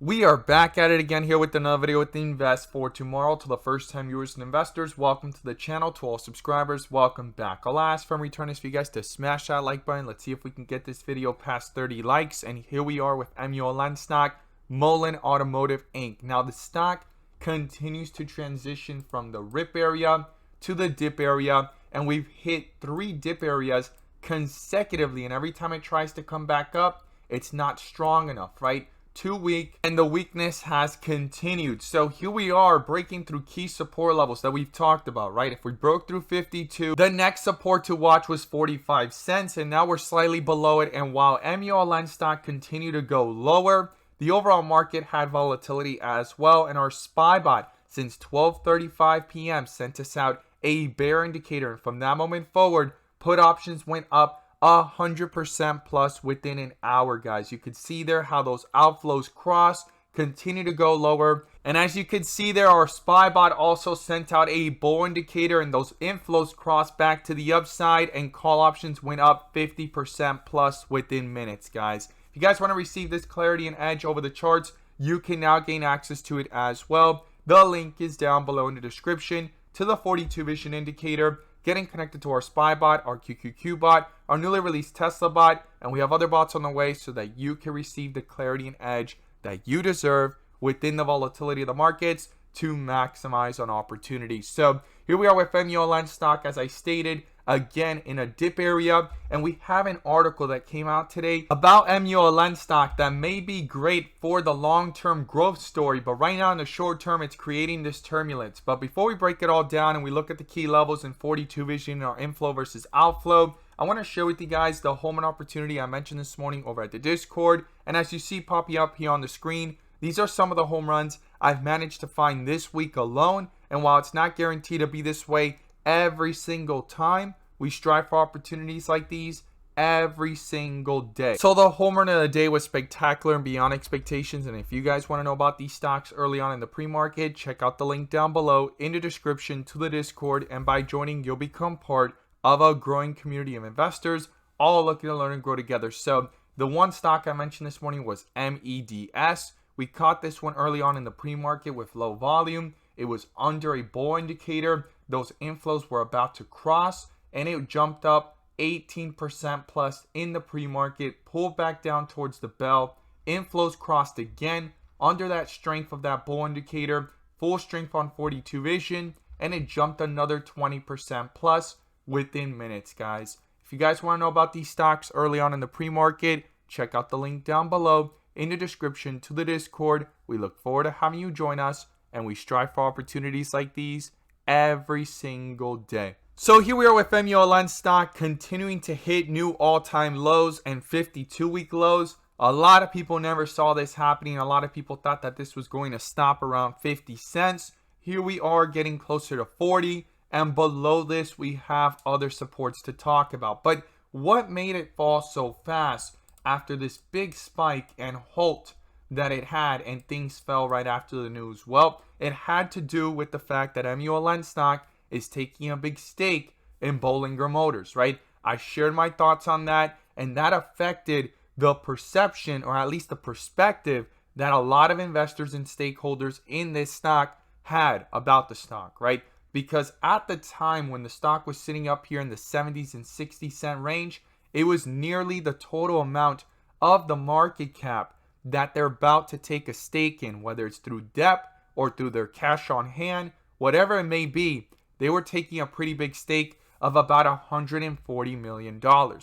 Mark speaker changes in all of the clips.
Speaker 1: We are back at it again here with another video with the Invest for Tomorrow. To the first time viewers and investors, welcome to the channel. To all subscribers, welcome back. I'll ask from returners for you guys to smash that like button. Let's see if we can get this video past 30 likes. And here we are with Mullen stock, Mullen Automotive Inc. Now the stock continues to transition from the rip area to the dip area, and we've hit 3 dip areas consecutively, and every time it tries to come back up, it's not strong enough, right? Too weak, and the weakness has continued. So here we are breaking through key support levels that we've talked about, right? If we broke through 52, the next support to watch was 45 cents, and now we're slightly below it. And while Mullen stock continued to go lower, the overall market had volatility as well, and our SPY bot since 12:35 p.m. sent us out a bear indicator, and from that moment forward, put options went up 100% plus within an hour, guys. You could see there how those outflows cross, continue to go lower, and as you could see there, our SPY bot also sent out a bull indicator, and those inflows crossed back to the upside, and call options went up 50% plus within minutes, guys. If you guys want to receive this clarity and edge over the charts, you can now gain access to it as well. The link is down below in the description to the 42 vision indicator, getting connected to our SPY bot, our QQQ bot, our newly released Tesla bot, and we have other bots on the way so that you can receive the clarity and edge that you deserve within the volatility of the markets to maximize on opportunities. So here we are with Mullen stock, as I stated, again in a dip area, and we have an article that came out today about Mullen stock that may be great for the long-term growth story, but right now in the short term it's creating this turbulence. But before we break it all down and we look at the key levels in 42 vision, our inflow versus outflow, I want to share with you guys the home run opportunity I mentioned this morning over at the Discord. And as you see popping up here on the screen, these are some of the home runs I've managed to find this week alone. And while it's not guaranteed to be this way every single time, we strive for opportunities like these every single day. So the home run of the day was spectacular and beyond expectations. And if you guys want to know about these stocks early on in the pre-market, check out the link down below in the description to the Discord. And by joining, you'll become part of a growing community of investors, all looking to learn and grow together. So the one stock I mentioned this morning was MEDS. We caught this one early on in the pre-market with low volume. It was under a bull indicator. Those inflows were about to cross, and it jumped up 18% plus in the pre-market, pulled back down towards the bell. Inflows crossed again under that strength of that bull indicator, full strength on 42 vision, and it jumped another 20% plus within minutes, guys. If you guys want to know about these stocks early on in the pre-market, check out the link down below in the description to the Discord. We look forward to having you join us, and we strive for opportunities like these every single day. So here we are with Mullen stock continuing to hit new all-time lows and 52-week lows. A lot of people never saw this happening. A lot of people thought that this was going to stop around 50 cents. Here we are getting closer to 40, and below this we have other supports to talk about. But what made it fall so fast after this big spike and halt that it had, and things fell right after the news? Well, it had to do with the fact that Mullen stock is taking a big stake in Bollinger Motors, right? I shared my thoughts on that, and that affected the perception, or at least the perspective, that a lot of investors and stakeholders in this stock had about the stock, right? Because at the time when the stock was sitting up here in the 70s and 60 cent range, it was nearly the total amount of the market cap that they're about to take a stake in, whether it's through debt or through their cash on hand, whatever it may be. They were taking a pretty big stake of about $140 million.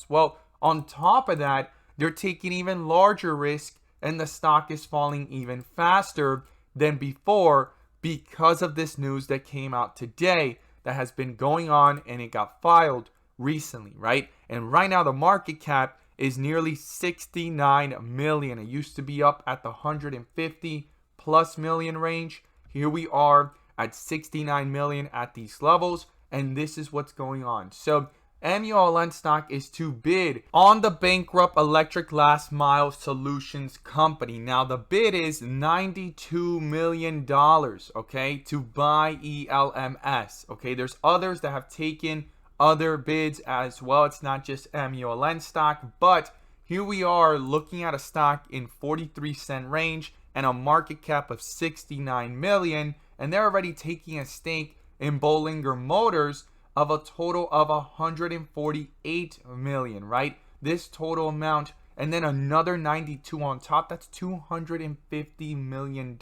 Speaker 1: Well, on top of that, they're taking even larger risk, and the stock is falling even faster than before because of this news that came out today that has been going on, and it got filed recently, right? And right now the market cap is nearly 69 million. It used to be up at the 150 plus million range. Here we are at 69 million at these levels, and this is what's going on. So Mullen stock is to bid on the bankrupt electric last mile solutions company. Now the bid is $92 million, okay, to buy ELMS. Okay, there's others that have taken other bids as well. It's not just Mullen stock, but here we are looking at a stock in 43 cent range and a market cap of 69 million, and they're already taking a stake in Bollinger Motors of a total of 148 million, right? This total amount, and then another 92 on top, that's $250 million,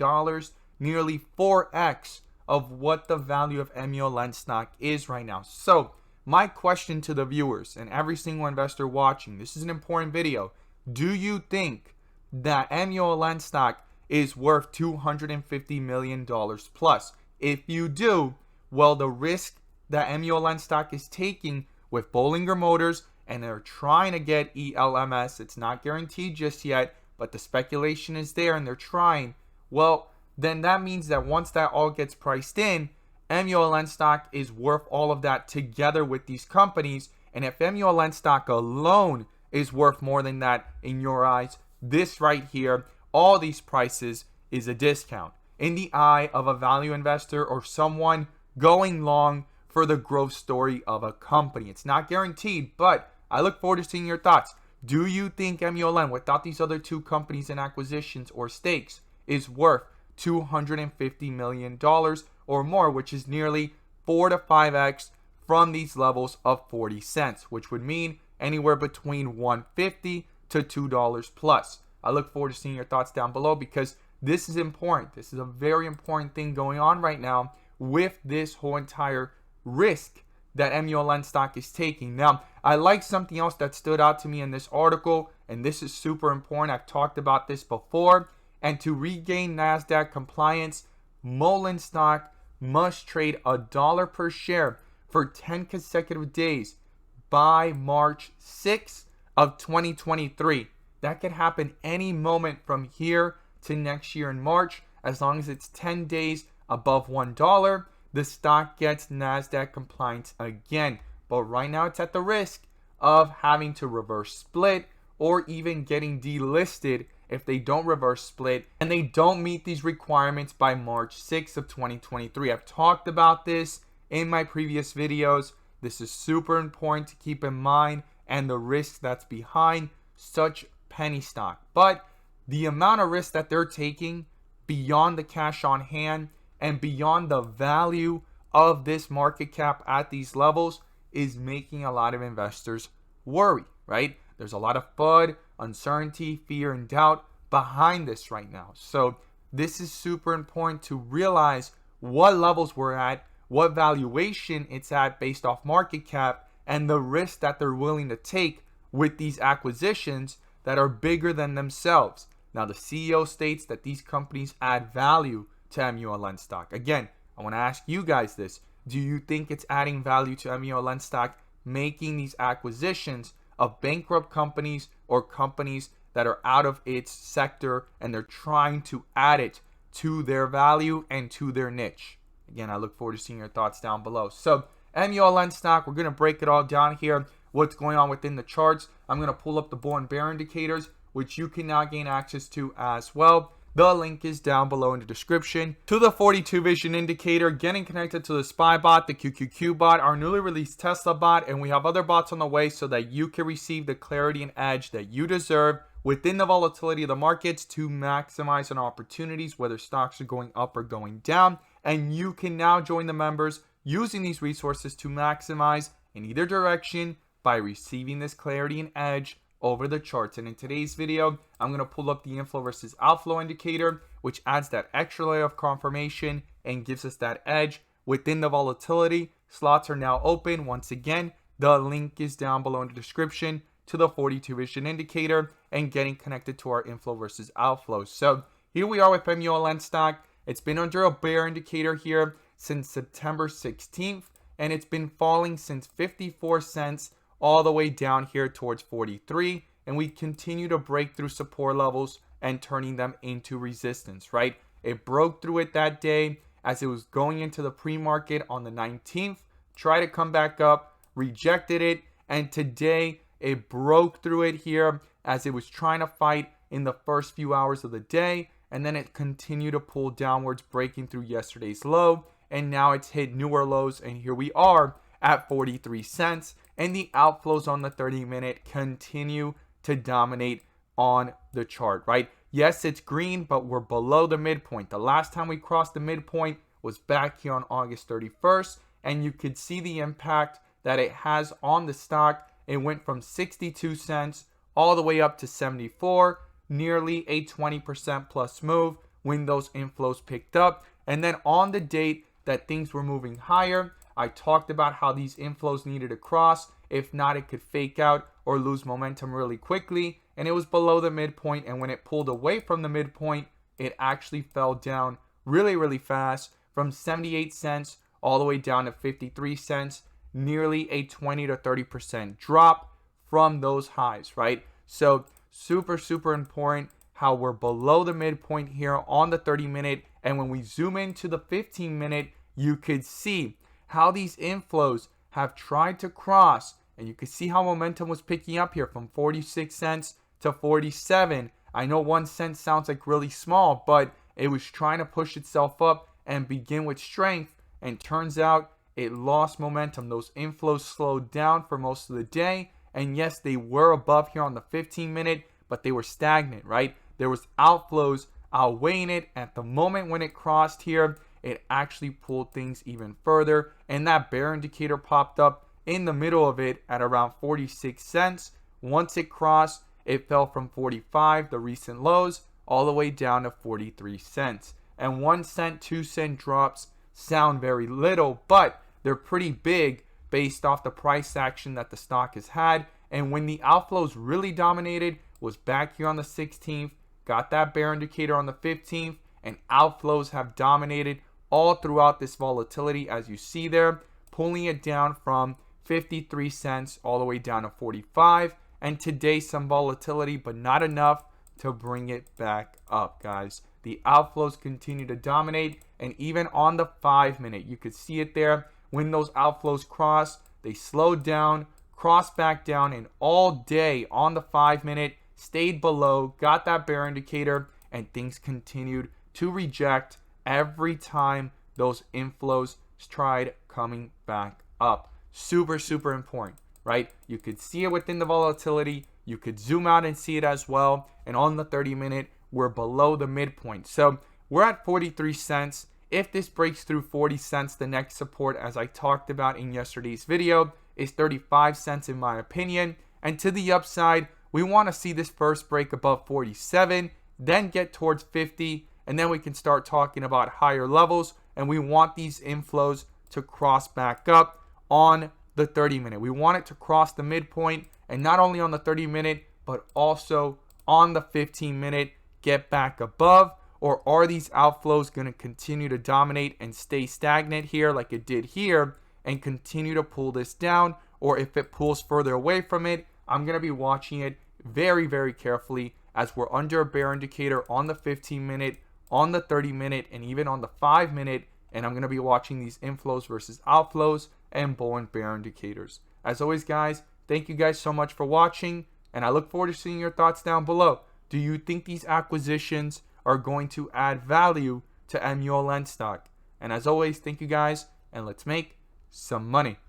Speaker 1: nearly 4x of what the value of Muln stock is right now. So my question to the viewers and every single investor watching, this is an important video. Do you think that Muln stock is worth $250 million plus? If you do, well, the risk that Muln stock is taking with Bollinger Motors, and they're trying to get ELMS, it's not guaranteed just yet, but the speculation is there and they're trying, well, then that means that once that all gets priced in, Muln stock is worth all of that together with these companies. And if Muln stock alone is worth more than that in your eyes, this right here, all these prices, is a discount in the eye of a value investor or someone going long for the growth story of a company. It's not guaranteed, but I look forward to seeing your thoughts. Do you think Muln, without these other two companies and acquisitions or stakes, is worth $250 million or more, which is nearly 4 to 5x from these levels of 40 cents, which would mean anywhere between $1.50 to $2 plus? I look forward to seeing your thoughts down below, because this is important. This is a very important thing going on right now with this whole entire risk that Muln stock is taking. Now, I like something else that stood out to me in this article, and this is super important. I've talked about this before. And to regain NASDAQ compliance, Mullen stock must trade $1 per share for 10 consecutive days by March 6th of 2023. That could happen any moment from here to next year in March. As long as it's 10 days above $1, the stock gets NASDAQ compliance again. But right now it's at the risk of having to reverse split or even getting delisted if they don't reverse split and they don't meet these requirements by March 6th of 2023. I've talked about this in my previous videos. This is super important to keep in mind, and the risk that's behind such penny stock. But the amount of risk that they're taking beyond the cash on hand and beyond the value of this market cap at these levels is making a lot of investors worry, right? There's a lot of FUD, uncertainty, fear, and doubt behind this right now. So this is super important to realize what levels we're at, what valuation it's at based off market cap, and the risk that they're willing to take with these acquisitions that are bigger than themselves. Now, the CEO states that these companies add value to Muln stock. Again, I want to ask you guys this. Do you think it's adding value to Muln stock making these acquisitions of bankrupt companies or companies that are out of its sector and they're trying to add it to their value and to their niche? Again, I look forward to seeing your thoughts down below. So Muln stock, we're going to break it all down here. What's going on within the charts. I'm going to pull up the bull and bear indicators, which you can now gain access to as well. The link is down below in the description. To the 42 vision indicator, getting connected to the SPY bot, the QQQ bot, our newly released Tesla bot, and we have other bots on the way so that you can receive the clarity and edge that you deserve within the volatility of the markets to maximize on opportunities, whether stocks are going up or going down. And you can now join the members using these resources to maximize in either direction by receiving this clarity and edge over the charts. And in today's video, I'm going to pull up the inflow versus outflow indicator, which adds that extra layer of confirmation and gives us that edge within the volatility. Slots are now open. Once again, the link is down below in the description to the 42 vision indicator and getting connected to our inflow versus outflow. So here we are with Muln stock. It's been under a bear indicator here since September 16th, and it's been falling since 54 cents all the way down here towards 43, and we continue to break through support levels and turning them into resistance, right? It broke through it that day as it was going into the pre-market on the 19th, tried to come back up, rejected it, and today it broke through it here as it was trying to fight in the first few hours of the day, and then it continued to pull downwards, breaking through yesterday's low, and now it's hit newer lows, and here we are at 43 cents, and the outflows on the 30-minute continue to dominate on the chart, right? Yes, it's green, but we're below the midpoint. The last time we crossed the midpoint was back here on August 31st, and you could see the impact that it has on the stock. It went from 62 cents all the way up to 74, nearly a 20% plus move when those inflows picked up. And then on the date that things were moving higher, I talked about how these inflows needed to cross. If not, it could fake out or lose momentum really quickly. And it was below the midpoint. And when it pulled away from the midpoint, it actually fell down really fast from 78 cents all the way down to 53 cents, nearly a 20 to 30% drop from those highs, right? So super important how we're below the midpoint here on the 30-minute. And when we zoom into the 15-minute, you could see how these inflows have tried to cross, and you can see how momentum was picking up here from 46 cents to 47. I know 1 cent sounds like really small, but it was trying to push itself up and begin with strength, and turns out it lost momentum. Those inflows slowed down for most of the day, and yes, they were above here on the 15-minute, but they were stagnant, right? There was outflows outweighing it. At the moment when it crossed here, it actually pulled things even further, and that bear indicator popped up in the middle of it at around 46 cents. Once it crossed, it fell from 45, the recent lows, all the way down to 43 cents. And 1 cent, 2 cent drops sound very little, but they're pretty big based off the price action that the stock has had. And when the outflows really dominated was back here on the 16th, got that bear indicator on the 15th, and outflows have dominated all throughout this volatility, as you see there, pulling it down from 53 cents all the way down to 45. And today some volatility, but not enough to bring it back up, guys. The outflows continue to dominate, and even on the 5-minute, you could see it there. When those outflows crossed, they slowed down, crossed back down, and all day on the 5-minute stayed below, got that bear indicator, and things continued to reject every time those inflows tried coming back up. Super important, right? You could see it within the volatility. You could zoom out and see it as well. And on the 30-minute, we're below the midpoint. So we're at 43 cents. If this breaks through 40 cents, the next support, as I talked about in yesterday's video, is 35 cents in my opinion. And to the upside, we want to see this first break above 47, then get towards 50, and then we can start talking about higher levels. And we want these inflows to cross back up on the 30-minute. We want it to cross the midpoint, and not only on the 30-minute, but also on the 15-minute, get back above. Or are these outflows going to continue to dominate and stay stagnant here like it did here and continue to pull this down? Or if it pulls further away from it, I'm going to be watching it very carefully, as we're under a bear indicator on the 15-minute, on the 30-minute, and even on the 5-minute. And I'm going to be watching these inflows versus outflows and bull and bear indicators. As always, guys, thank you guys so much for watching, and I look forward to seeing your thoughts down below. Do you think these acquisitions are going to add value to Mullen stock? And as always, thank you guys, and let's make some money.